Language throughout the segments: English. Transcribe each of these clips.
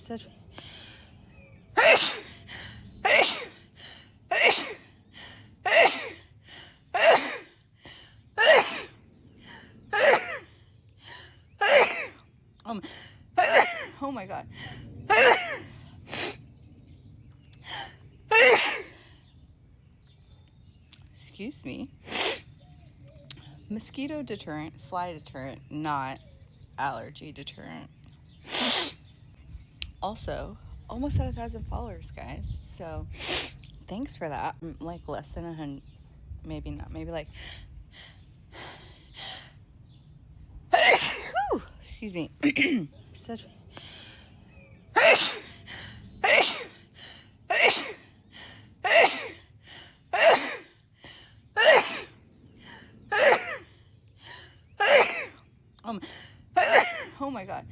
Such. Um, oh my God. Excuse me. Mosquito deterrent, fly deterrent, not allergy deterrent. Also, almost at 1,000 followers, guys. So thanks for that. Like less than 100, maybe not, maybe like. Whew, excuse me. Such. Oh my God.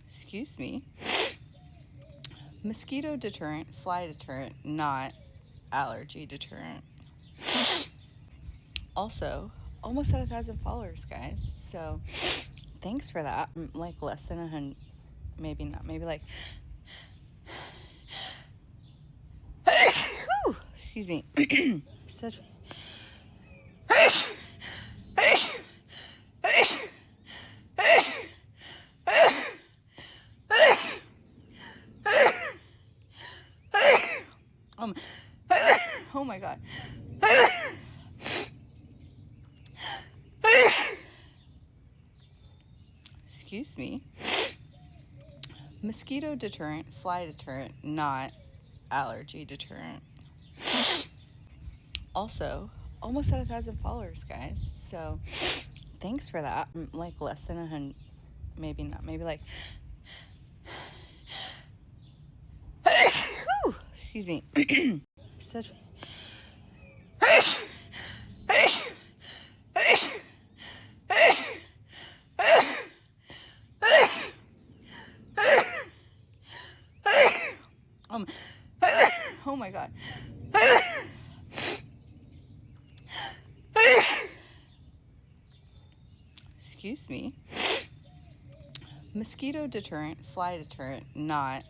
Excuse me. Mosquito deterrent, fly deterrent, not allergy deterrent. Also, almost at 1,000 followers, guys. So thanks for that. Like less than 100, maybe not, maybe like. Whew, excuse me. Such. Oh my God. Excuse me. Mosquito deterrent, fly deterrent, not allergy deterrent. Also, almost at 1,000 followers, guys. So thanks for that. Like less than 100, maybe not, maybe like. Whew, excuse me. Such. Oh my God. Excuse me. Mosquito deterrent, fly deterrent, not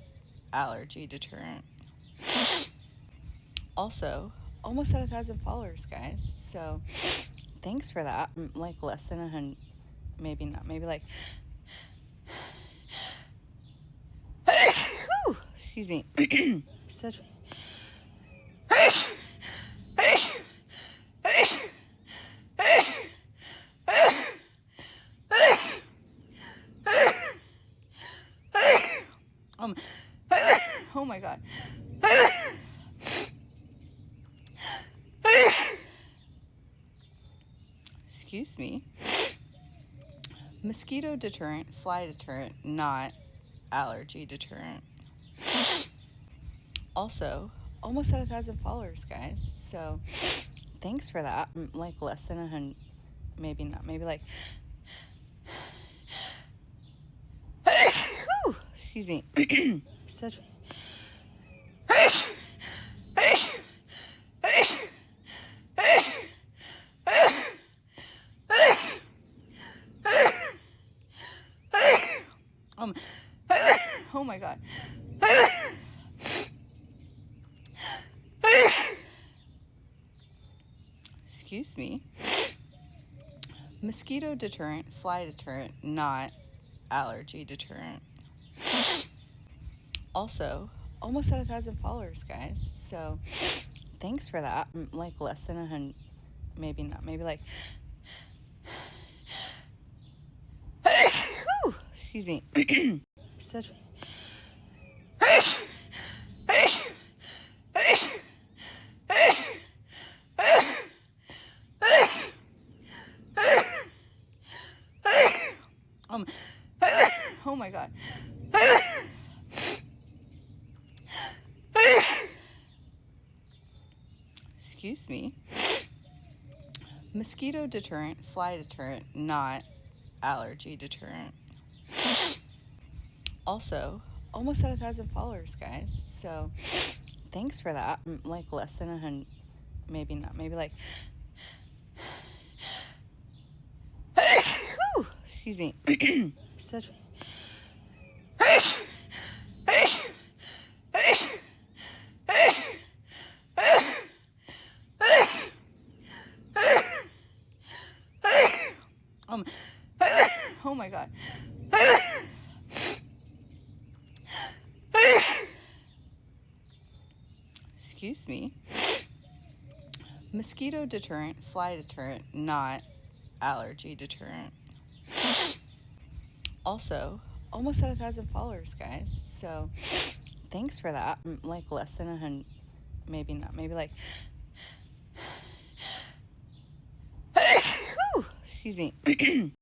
allergy deterrent. Also, almost at 1,000 followers, guys. So thanks for that. Like less than 100, maybe not, maybe like. Whew, excuse me. Such. Oh my God. Excuse me. Mosquito deterrent, fly deterrent, not allergy deterrent. Also, almost at 1,000 followers, guys. So thanks for that. Like less than 100, maybe not, maybe like. Whew, excuse me. Such. Oh my God. Excuse me. Mosquito deterrent, fly deterrent, not allergy deterrent. Also, almost at 1,000 followers, guys. So thanks for that. Like less than 100, maybe not, maybe like. Whew, excuse me. Such. Oh my God. Excuse me. Mosquito deterrent, fly deterrent, not allergy deterrent. Also, almost at 1,000 followers, guys. So thanks for that. Like less than 100, maybe not, maybe like. excuse me. Such. Um, oh my God. Excuse me. Mosquito deterrent, fly deterrent, not allergy deterrent. Also, almost at 1,000 followers, guys. So thanks for that. Like less than 100, maybe not, maybe like, excuse me.